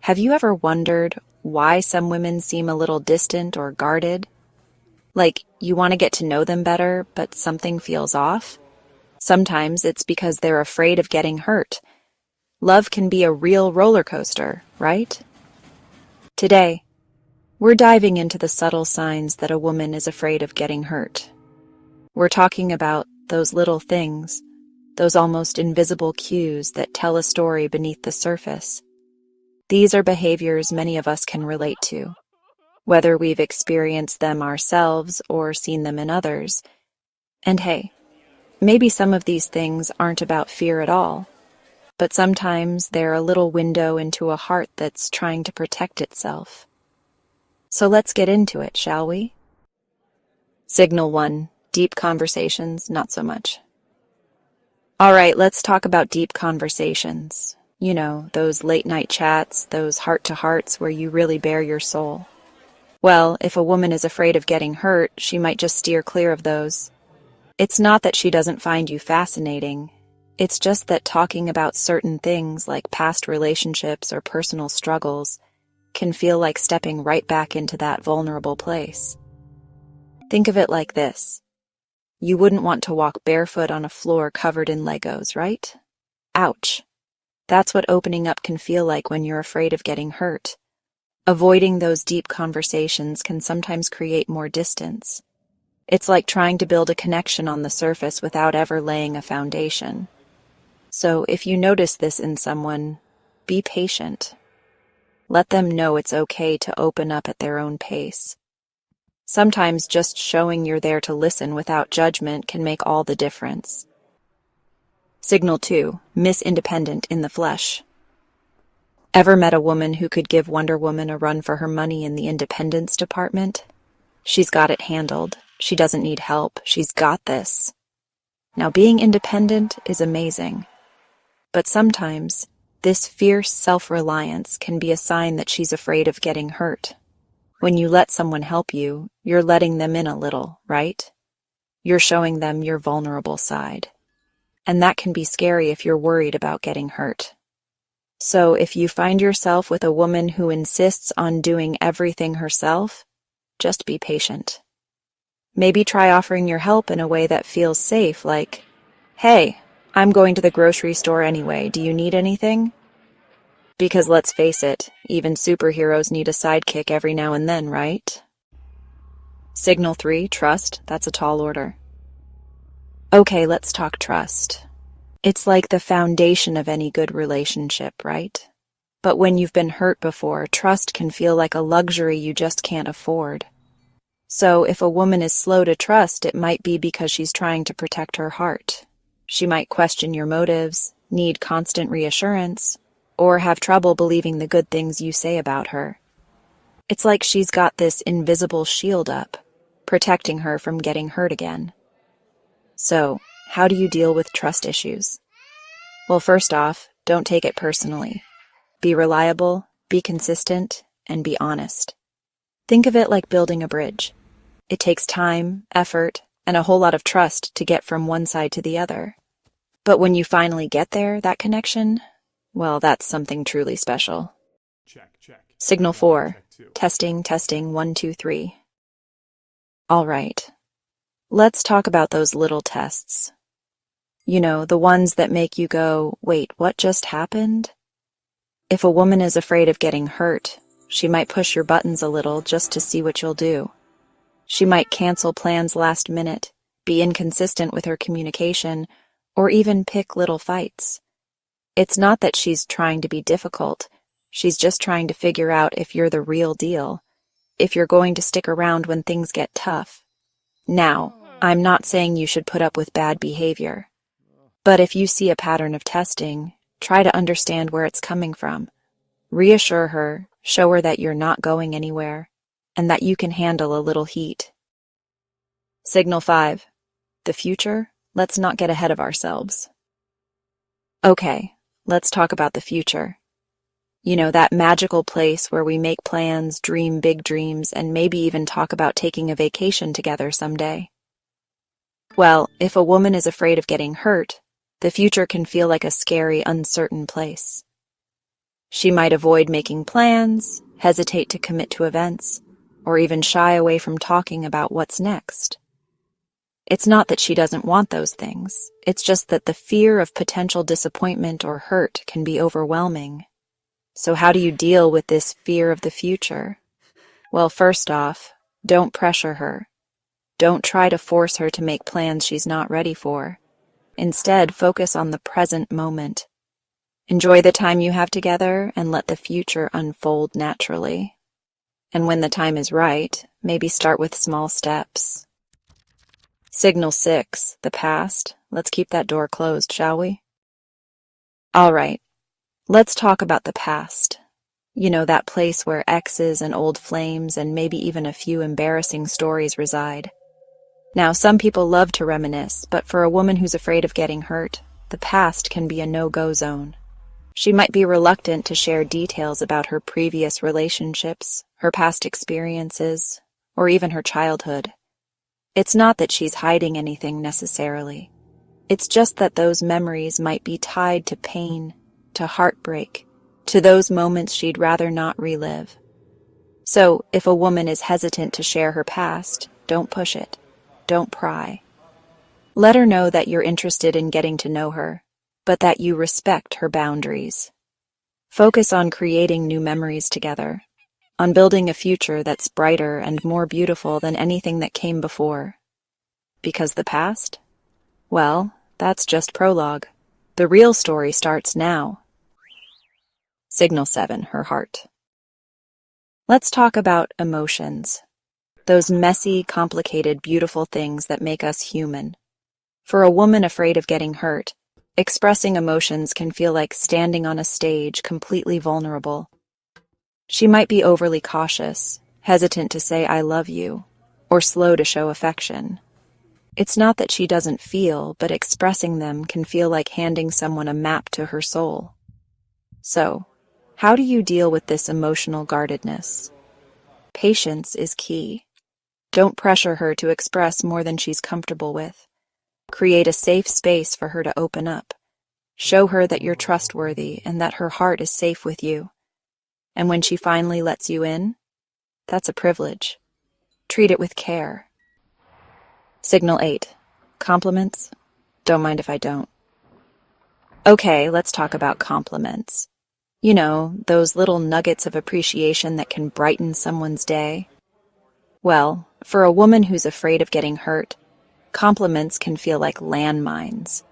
Have you ever wondered why some women seem a little distant or guarded? Like you want to get to know them better, but something feels off? Sometimes it's because they're afraid of getting hurt. Love can be a real roller coaster, right? Today, we're diving into the subtle signs that a woman is afraid of getting hurt. We're talking about those little things, those almost invisible cues that tell a story beneath the surface. These are behaviors many of us can relate to, whether we've experienced them ourselves or seen them in others. And hey, maybe some of these things aren't about fear at all, but sometimes they're a little window into a heart that's trying to protect itself. So let's get into it, shall we? Signal 1. Deep conversations, not so much. All right, let's talk about deep conversations. You know, those late-night chats, those heart-to-hearts where you really bare your soul. Well, if a woman is afraid of getting hurt, she might just steer clear of those. It's not that she doesn't find you fascinating. It's just that talking about certain things like past relationships or personal struggles can feel like stepping right back into that vulnerable place. Think of it like this. You wouldn't want to walk barefoot on a floor covered in Legos, right? Ouch. That's what opening up can feel like when you're afraid of getting hurt. Avoiding those deep conversations can sometimes create more distance. It's like trying to build a connection on the surface without ever laying a foundation. So if you notice this in someone, be patient. Let them know it's okay to open up at their own pace. Sometimes just showing you're there to listen without judgment can make all the difference. Signal 2. Miss Independent in the flesh. Ever met a woman who could give Wonder Woman a run for her money in the independence department? She's got it handled. She doesn't need help. She's got this. Now, being independent is amazing. But sometimes, this fierce self-reliance can be a sign that she's afraid of getting hurt. When you let someone help you, you're letting them in a little, right? You're showing them your vulnerable side. And that can be scary if you're worried about getting hurt. So if you find yourself with a woman who insists on doing everything herself, just be patient. Maybe try offering your help in a way that feels safe, like, "Hey, I'm going to the grocery store anyway. Do you need anything?" Because let's face it, even superheroes need a sidekick every now and then, right? Signal 3, trust. That's a tall order. Okay, let's talk trust. It's like the foundation of any good relationship, right? But when you've been hurt before, trust can feel like a luxury you just can't afford. So if a woman is slow to trust, it might be because she's trying to protect her heart. She might question your motives, need constant reassurance, or have trouble believing the good things you say about her. It's like she's got this invisible shield up, protecting her from getting hurt again. So, how do you deal with trust issues? Well, first off, don't take it personally. Be reliable, be consistent, and be honest. Think of it like building a bridge. It takes time, effort, and a whole lot of trust to get from one side to the other. But when you finally get there, that connection, well, that's something truly special. Check. Signal 4. Check 2. Testing, 1, 2, 3. All right. Let's talk about those little tests. You know, the ones that make you go, wait, what just happened? If a woman is afraid of getting hurt, she might push your buttons a little just to see what you'll do. She might cancel plans last minute, be inconsistent with her communication, or even pick little fights. It's not that she's trying to be difficult. She's just trying to figure out if you're the real deal, if you're going to stick around when things get tough. Now, I'm not saying you should put up with bad behavior. But if you see a pattern of testing, try to understand where it's coming from. Reassure her, show her that you're not going anywhere, and that you can handle a little heat. Signal 5. The future? Let's not get ahead of ourselves. Okay, let's talk about the future. You know, that magical place where we make plans, dream big dreams, and maybe even talk about taking a vacation together someday. Well, if a woman is afraid of getting hurt, the future can feel like a scary, uncertain place. She might avoid making plans, hesitate to commit to events, or even shy away from talking about what's next. It's not that she doesn't want those things. It's just that the fear of potential disappointment or hurt can be overwhelming. So how do you deal with this fear of the future? Well, first off, don't pressure her. Don't try to force her to make plans she's not ready for. Instead, focus on the present moment. Enjoy the time you have together and let the future unfold naturally. And when the time is right, maybe start with small steps. Signal 6, the past. Let's keep that door closed, shall we? All right, let's talk about the past. You know, that place where exes and old flames and maybe even a few embarrassing stories reside. Now, some people love to reminisce, but for a woman who's afraid of getting hurt, the past can be a no-go zone. She might be reluctant to share details about her previous relationships, her past experiences, or even her childhood. It's not that she's hiding anything necessarily. It's just that those memories might be tied to pain, to heartbreak, to those moments she'd rather not relive. So, if a woman is hesitant to share her past, don't push it. Don't pry. Let her know that you're interested in getting to know her, but that you respect her boundaries. Focus on creating new memories together, on building a future that's brighter and more beautiful than anything that came before. Because the past? Well, that's just prologue. The real story starts now. Signal 7, her heart. Let's talk about emotions. Those messy, complicated, beautiful things that make us human. For a woman afraid of getting hurt, expressing emotions can feel like standing on a stage completely vulnerable. She might be overly cautious, hesitant to say I love you, or slow to show affection. It's not that she doesn't feel, but expressing them can feel like handing someone a map to her soul. So, how do you deal with this emotional guardedness? Patience is key. Don't pressure her to express more than she's comfortable with. Create a safe space for her to open up. Show her that you're trustworthy and that her heart is safe with you. And when she finally lets you in, that's a privilege. Treat it with care. Signal 8. Compliments? Don't mind if I don't. Okay, let's talk about compliments. You know, those little nuggets of appreciation that can brighten someone's day. Well, for a woman who's afraid of getting hurt, compliments can feel like landmines.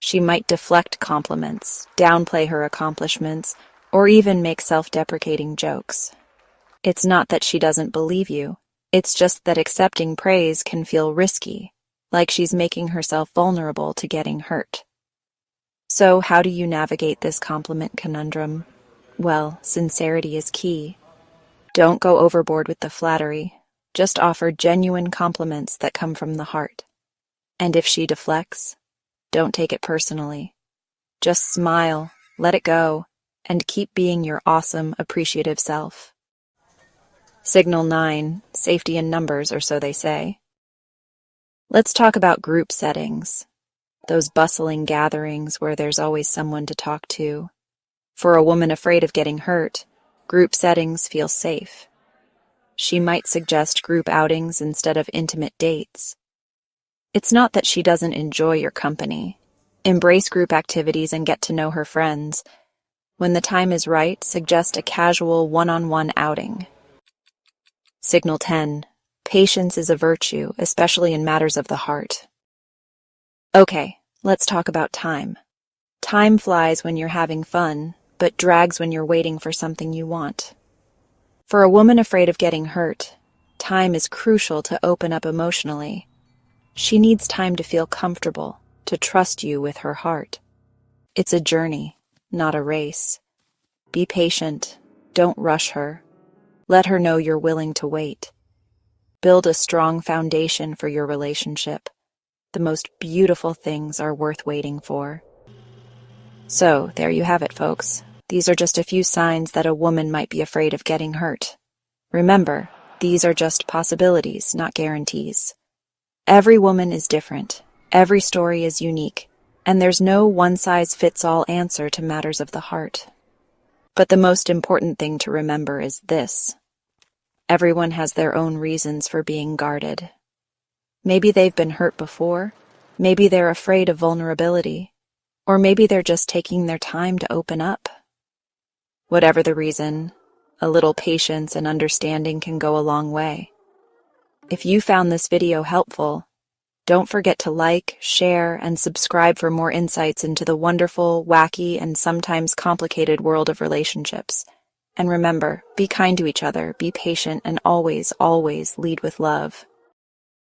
She might deflect compliments, downplay her accomplishments, or even make self-deprecating jokes. It's not that she doesn't believe you. It's just that accepting praise can feel risky, like she's making herself vulnerable to getting hurt. So how do you navigate this compliment conundrum? Well, sincerity is key. Don't go overboard with the flattery. Just offer genuine compliments that come from the heart. And if she deflects, don't take it personally. Just smile, let it go, and keep being your awesome, appreciative self. Signal 9, safety in numbers, or so they say. Let's talk about group settings. Those bustling gatherings where there's always someone to talk to. For a woman afraid of getting hurt, group settings feel safe. She might suggest group outings instead of intimate dates. It's not that she doesn't enjoy your company. Embrace group activities and get to know her friends. When the time is right, suggest a casual one-on-one outing. Signal 10. Patience is a virtue, especially in matters of the heart. Okay, let's talk about time. Time flies when you're having fun, but drags when you're waiting for something you want. For a woman afraid of getting hurt, time is crucial to open up emotionally. She needs time to feel comfortable, to trust you with her heart. It's a journey, not a race. Be patient. Don't rush her. Let her know you're willing to wait. Build a strong foundation for your relationship. The most beautiful things are worth waiting for. So, there you have it, folks. These are just a few signs that a woman might be afraid of getting hurt. Remember, these are just possibilities, not guarantees. Every woman is different. Every story is unique. And there's no one-size-fits-all answer to matters of the heart. But the most important thing to remember is this. Everyone has their own reasons for being guarded. Maybe they've been hurt before, maybe they're afraid of vulnerability, or maybe they're just taking their time to open up. Whatever the reason, a little patience and understanding can go a long way. If you found this video helpful, don't forget to like, share, and subscribe for more insights into the wonderful, wacky, and sometimes complicated world of relationships. And remember, be kind to each other, be patient, and always, always lead with love.